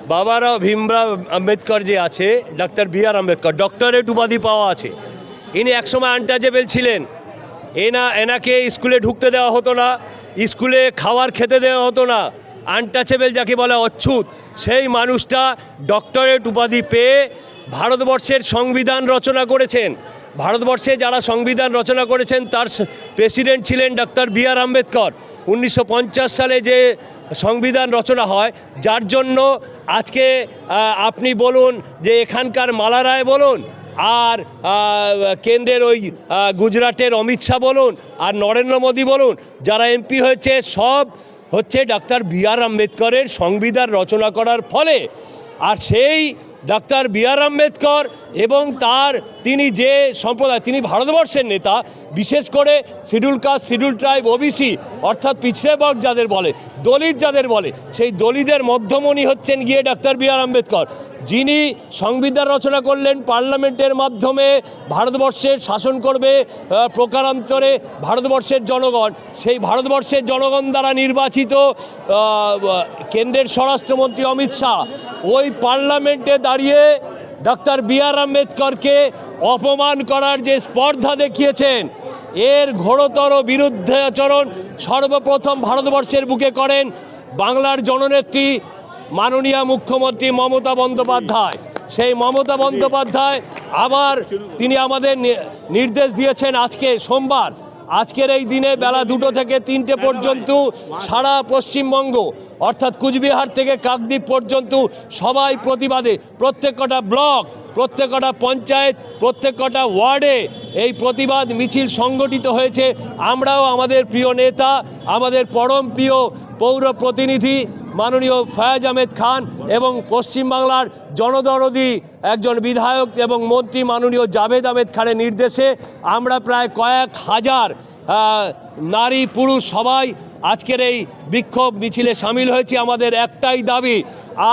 বাবারাও ভীমরাও আম্বেদকর যে আছে, doctor B.R.. Ambedkar, doctorate উপাধি পাওয়া আছে। ইনি একসময় আনটাচেবল ছিলেন। এনাকে স্কুলে ঢুকতে দেওয়া হতো না, স্কুলে খাবার খেতে দেওয়া হতো না। আনটাচেবল যাকে বলে, অচ্ছুত, সেই মানুষটা ডক্টরেট উপাধি পেয়ে ভারতবর্ষের সংবিধান রচনা করেছেন। ভারতবর্ষে যারা সংবিধান রচনা করেছেন তার প্রেসিডেন্ট ছিলেন ডাক্তার বি.আর. আম্বেদকর। 1950 সালে যে সংবিধান রচনা হয়, যার জন্য আজকে আপনি বলুন যে এখানকার মালা রায় বলুন, আর কেন্দ্রের ওই গুজরাটের অমিত শাহ বলুন, আর নরেন্দ্র মোদী বলুন, যারা এমপি হয়েছে, সব হচ্ছে ডাক্তার বি.আর. আম্বেদকরের সংবিধান রচনা করার ফলে। আর সেই ডাক্তার বি.আর. আম্বেদকর এবং তিনি যে সম্প্রদায়, তিনি ভারতবর্ষের নেতা, বিশেষ করে schedule caste, schedule tribe, OBC অর্থাৎ পিছড়ে বর্গ যাদের বলে, দলিত যাদের বলে, সেই দলিতের মধ্যমণি হচ্ছেন গিয়ে ডাক্তার বি.আর. আম্বেদকর, যিনি সংবিধান রচনা করলেন। পার্লামেন্টের মাধ্যমে ভারতবর্ষের শাসন করবে প্রকারান্তরে ভারতবর্ষের জনগণ। সেই ভারতবর্ষের জনগণ দ্বারা নির্বাচিত কেন্দ্রের স্বরাষ্ট্রমন্ত্রী অমিত শাহ ওই পার্লামেন্টে দাঁড়িয়ে ডাক্তার বি.আর. আম্বেদকরকে অপমান করার যে স্পর্ধা দেখিয়েছেন, এর ঘোরতর বিরুদ্ধাচরণ সর্বপ্রথম ভারতবর্ষের বুকে করেন বাংলার জননেত্রী মাননীয় মুখ্যমন্ত্রী মমতা বন্দ্যোপাধ্যায়। সেই মমতা বন্দ্যোপাধ্যায় আবার তিনি আমাদের নির্দেশ দিয়েছেন আজকে সোমবার, আজকের এই দিনে বেলা 2টো থেকে 3টে পর্যন্ত সারা পশ্চিমবঙ্গ অর্থাৎ কুচবিহার থেকে কাকদ্বীপ পর্যন্ত সবাই প্রতিবাদে, প্রত্যেকটা ব্লক, প্রত্যেকটা পঞ্চায়েত, প্রত্যেকটা ওয়ার্ডে এই প্রতিবাদ মিছিল সংগঠিত হয়েছে। আমরাও আমাদের প্রিয় নেতা, আমাদের পরম প্রিয় পৌর প্রতিনিধি মাননীয় ফয়াজ আহমেদ খান এবং পশ্চিমবাংলার জনদরদি একজন বিধায়ক এবং মন্ত্রী মাননীয় জাভেদ আহমেদ খানের নির্দেশে আমরা প্রায় কয়েক হাজার নারী পুরুষ সবাই আজকের এই বিক্ষোভ মিছিলে সামিল হয়েছি। আমাদের একটাই দাবি,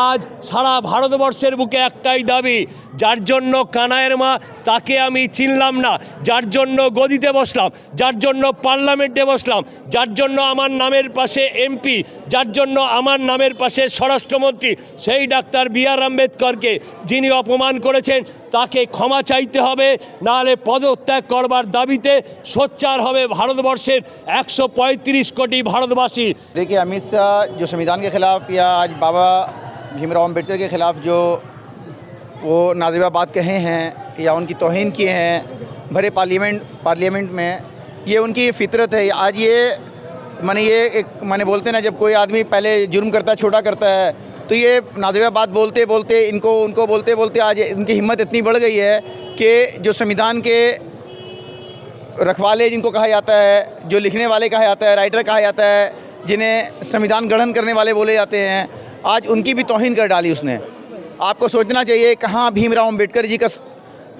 আজ সারা ভারতবর্ষের বুকে একটাই দাবি, যার জন্য কানাইয়ের মা তাকে আমি চিনলাম না, যার জন্য গদিতে বসলাম, যার জন্য পার্লামেন্টে বসলাম, যার জন্য আমার নামের পাশে এমপি, যার জন্য আমার নামের পাশে স্বরাষ্ট্রমন্ত্রী, সেই ডাক্তার বি.আর. আম্বেদকরকে যিনি অপমান করেছেন তাকে ক্ষমা চাইতে হবে, নাহলে পদত্যাগ করবার দাবিতে সোচ্চার হবে ভারতবর্ষের 135 কোটি ভারতবাসী। देखिए, अमित शाह जो संविधान के ख़िलाफ़ या आज बाबा भीमराव अम्बेडकर के ख़िलाफ़ जो वो नाज़िबा बात कहे हैं या उनकी तौहीन किए हैं भरे पार्लियामेंट में, ये उनकी फितरत है। आज ये माने बोलते ना, जब कोई आदमी पहले जुर्म करता है, छोटा करता है, तो ये नाज़िबा बात बोलते बोलते उनको बोलते आज इनकी हिम्मत इतनी बढ़ गई है कि जो संविधान के रखवाले जिनको कहा जाता है, जो लिखने वाले कहा जाता है, राइटर कहा जाता है, जिन्हें संविधान गढ़न करने वाले बोले जाते हैं, आज उनकी भी तौहीन कर डाली उसने। आपको सोचना चाहिए कहाँ भीमराव अम्बेडकर जी का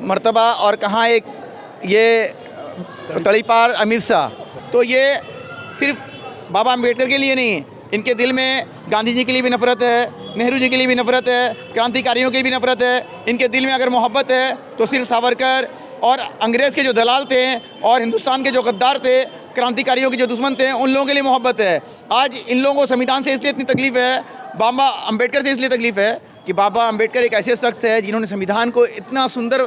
मर्तबा और कहाँ एक ये तड़ीपार अमित शाह। तो ये सिर्फ बाबा अम्बेडकर के लिए नहीं, इनके दिल में गांधी जी के लिए भी नफ़रत है, नेहरू जी के लिए भी नफ़रत है, क्रांतिकारियों की भी नफ़रत है। इनके दिल में अगर मोहब्बत है तो सिर्फ सावरकर और अंग्रेज़ के जो दलाल थे और हिंदुस्तान के जो गद्दार थे, क्रांतिकारियों के जो दुश्मन थे, उन लोगों के लिए मोहब्बत है। आज इन लोगों को संविधान से इसलिए इतनी तकलीफ़ है, बाबा अम्बेडकर से इसलिए तकलीफ़ है कि बाबा अम्बेडकर एक ऐसे शख्स है जिन्होंने संविधान को इतना सुंदर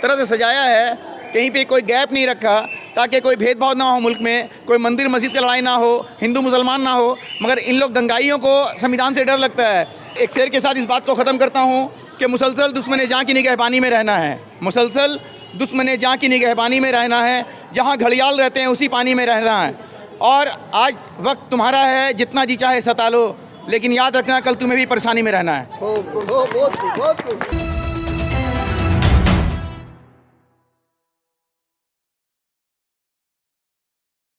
तरह से सजाया है, कहीं पे कोई गैप नहीं रखा ताकि कोई भेदभाव ना हो मुल्क में, कोई मंदिर मस्जिद की लड़ाई ना हो, हिंदू मुसलमान ना हो। मगर इन लोग दंगाइयों को संविधान से डर लगता है। एक शेर के साथ इस बात को ख़त्म करता हूँ कि मुसलसल दुश्मन जहाँ की निगहबानी में रहना है, मुसलसल दुश्मन जहाँ की निगहबानी में रहना है, जहाँ घड़ियाल रहते हैं उसी पानी में रहना है। और आज वक्त तुम्हारा है, जितना जी चाहे सता लो, लेकिन याद रखना कल तुम्हें भी परेशानी में रहना है।